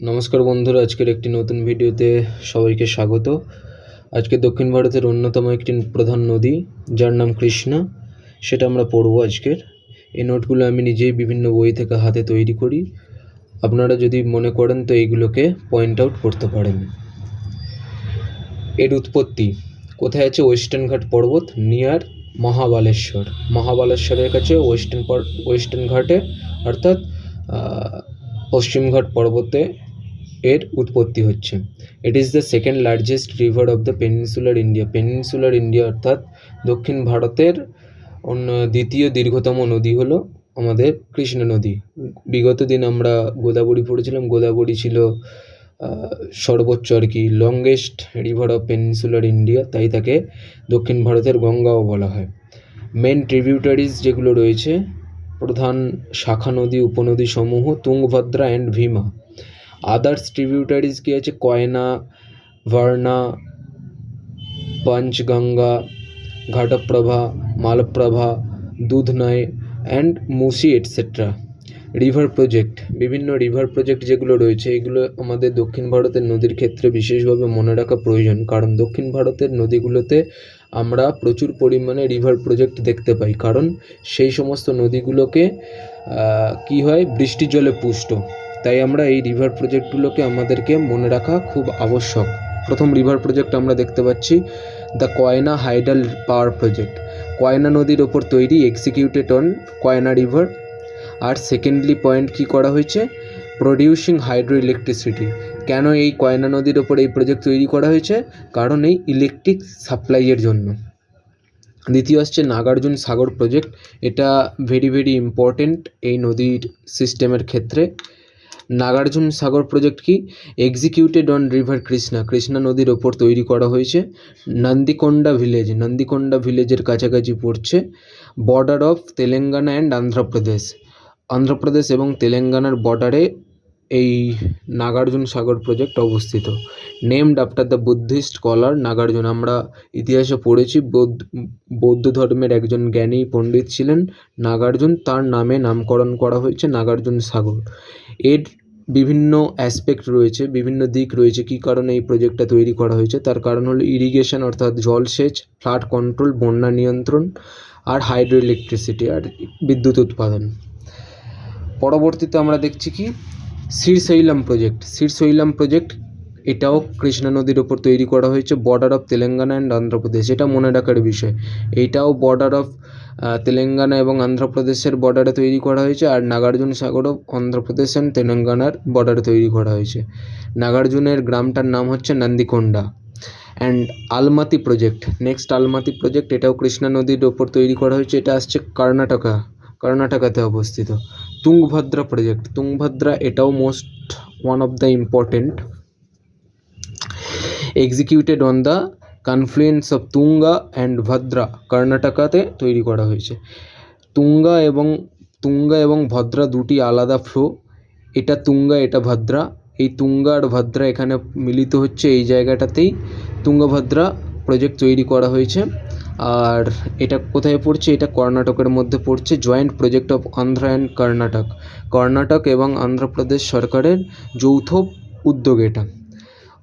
নমস্কার বন্ধুরা, আজকের একটি নতুন ভিডিওতে সবাইকে স্বাগত। আজকে দক্ষিণ ভারতের অন্যতম একটি প্রধান নদী যার নাম কৃষ্ণা, সেটা আমরা পড়ব আজকের। এই নোটগুলো আমি নিজেই বিভিন্ন বই থেকে হাতে তৈরি করি। আপনারা যদি মনে করেন তো এইগুলোকে পয়েন্ট আউট করতে পারেন। এর উৎপত্তি কোথায় আছে? ওয়েস্টার্ন ঘাট পর্বত নিয়ার মহাবালেশ্বর। মহাবালেশ্বরের কাছে ওয়েস্টার্ন ঘাটে অর্থাৎ পশ্চিমঘাট পর্বতে এর উৎপত্তি হচ্ছে। It is the second largest river of the peninsular India. Peninsular India অর্থাৎ দক্ষিণ ভারতের দ্বিতীয় দীর্ঘতম নদী হলো আমাদের কৃষ্ণা নদী। বিগত দিন আমরা গোদাবরী পড়েছিলাম। গোদাবরী ছিল সর্বোচ্চ আর কি longest river of peninsular India, তাই তাকে দক্ষিণ ভারতের গঙ্গাও বলা হয়। মেন ট্রিবিউটারিজ যেগুলো রয়েছে, প্রধান শাখা নদী উপনদী সমূহ Tungabhadra and Bhima. Others tributaries কি আছে? কয়না, ভার্না, পঞ্চগঙ্গা, ঘাটপ্রভা, মালপ্রভা, দুধনয় and Musi et cetera. River project, বিভিন্ন রিভার প্রজেক্ট যেগুলো রয়েছে এগুলো আমাদের দক্ষিণ ভারতের নদীর ক্ষেত্রে বিশেষভাবে মনে রাখা প্রয়োজন, কারণ দক্ষিণ ভারতের নদীগুলোতে আমরা প্রচুর পরিমাণে রিভার প্রজেক্ট দেখতে পাই, কারণ সেই সমস্ত নদীগুলোকে কি হয়, বৃষ্টির জলে পুষ্ট। তাই আমরা এই রিভার প্রজেক্টগুলোকে আমাদেরকে মনে রাখা খুব আবশ্যক। প্রথম রিভার প্রজেক্ট আমরা দেখতে পাচ্ছি দ্য কয়না হাইডাল পাওয়ার প্রজেক্ট। কয়না নদীর ওপর তৈরি, এক্সিকিউটেড অন কয়না রিভার। আর সেকেন্ডলি পয়েন্ট কি করা হয়েছে? Producing hydro electricity. কেন এই কয়না নদীর ওপর এই প্রজেক্ট তৈরি করা হয়েছে? কারণ এই ইলেকট্রিক সাপ্লাইয়ের জন্য। দ্বিতীয় আসছে নাগার্জুন সাগর প্রজেক্ট। এটা ভেরি ইম্পর্টেন্ট এই নদীর সিস্টেমের ক্ষেত্রে। নাগার্জুন সাগর প্রজেক্ট কি? Executed on river Krishna. Krishna নদীর ওপর তৈরি করা হয়েছে। নন্দিকোন্ডা ভিলেজের কাছাকাছি পড়ছে। Border of Telangana and Andhra Pradesh. Andhra Pradesh এবং তেলেঙ্গানার বর্ডারে এই নাগার্জুন সাগর প্রজেক্ট অবস্থিত। Named after the Buddhist scholar Nagarjuna. আমরা ইতিহাসে পড়েছি বৌদ্ধ ধর্মের একজন জ্ঞানী পণ্ডিত ছিলেন নাগার্জুন, তার নামে নামকরণ করা হয়েছে নাগার্জুন সাগর। এর বিভিন্ন অ্যাসপেক্ট রয়েছে, বিভিন্ন দিক রয়েছে কী কারণে এই প্রজেক্টটা তৈরি করা হয়েছে। তার কারণ হলো ইরিগেশন অর্থাৎ জলসেচ, ফ্লাড কন্ট্রোল, বন্যা নিয়ন্ত্রণ, আর হাইড্রো ইলেকট্রিসিটি আর বিদ্যুৎ উৎপাদন। পরবর্তীতে আমরা দেখছি কি শ্রীশৈলম প্রজেক্ট। এটাও কৃষ্ণা নদীর ওপর তৈরি করা হয়েছে। Border of Telangana and Andhra Pradesh, এটা মনে রাখার বিষয়। এইটাও বর্ডার অফ তেলেঙ্গানা এবং অন্ধ্রপ্রদেশের বর্ডারে তৈরি করা হয়েছে। আর নাগার্জুন সাগরও অন্ধ্রপ্রদেশ অ্যান্ড তেলেঙ্গানার বর্ডারে তৈরি করা হয়েছে। নাগার্জুনের গ্রামটার নাম হচ্ছে নন্দিকোন্ডা। And Almaty project, next Almaty project, এটাও কৃষ্ণা নদীর ওপর তৈরি করা হয়েছে। এটা আসছে কর্ণাটকাতে অবস্থিত। তুঙ্গভদ্রা এটাও most one of the important. Executed on the confluence of Tunga and Bhadra, কর্ণাটকাতে তৈরি করা হয়েছে। তুঙ্গা এবং ভদ্রা দুটি আলাদা ফ্লো। এটা তুঙ্গা, এটা ভদ্রা। এই তুঙ্গা আর ভদ্রা এখানে মিলিত হচ্ছে এই জায়গাটাতেই তুঙ্গভদ্রা প্রজেক্ট তৈরি করা হয়েছে। আর এটা কোথায় পড়ছে? এটা কর্ণাটকের মধ্যে পড়ছে। Joint project of Andhra and Karnataka এবং অন্ধ্রপ্রদেশ সরকারের যৌথ উদ্যোগ এটা।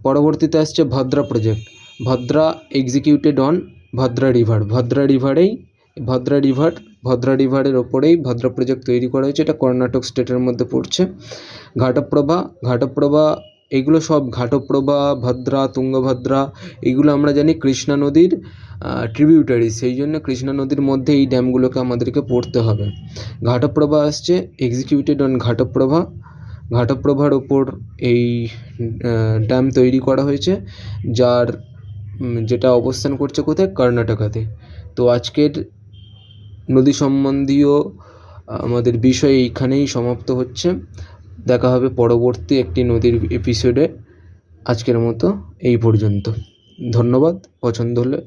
পরবর্তীতে আসছে ভদ্রা প্রজেক্ট। ভদ্রা এক্সিকিউটেড অন ভদ্রা রিভারের ওপরেই ভদ্রা প্রজেক্ট তৈরি করা হয়েছে। এটা কর্ণাটক স্টেটের মধ্যে পড়ছে। ঘাটপ্রভা এগুলো সব ঘাটপ্রভা, ভদ্রা, তুঙ্গভদ্রা এগুলো আমরা জানি কৃষ্ণা নদীর ট্রিবিউটারি, সেই জন্য কৃষ্ণা নদীর মধ্যে এই ড্যামগুলোকে আমাদেরকে পড়তে হবে। ঘাটপ্রভা আসছে এক্সিকিউটেড অন ঘাটপ্রভার ওপর এই ড্যাম তৈরি করা হয়েছে, যেটা অবস্থান করছে কোথায়? কর্ণাটকাতে। তো আজকের নদী সম্বন্ধীয় আমাদের বিষয় এইখানেই সমাপ্ত হচ্ছে। দেখা হবে পরবর্তী একটি নদীর এপিসোডে। আজকের মতো এই পর্যন্ত। ধন্যবাদ। পছন্দ হলে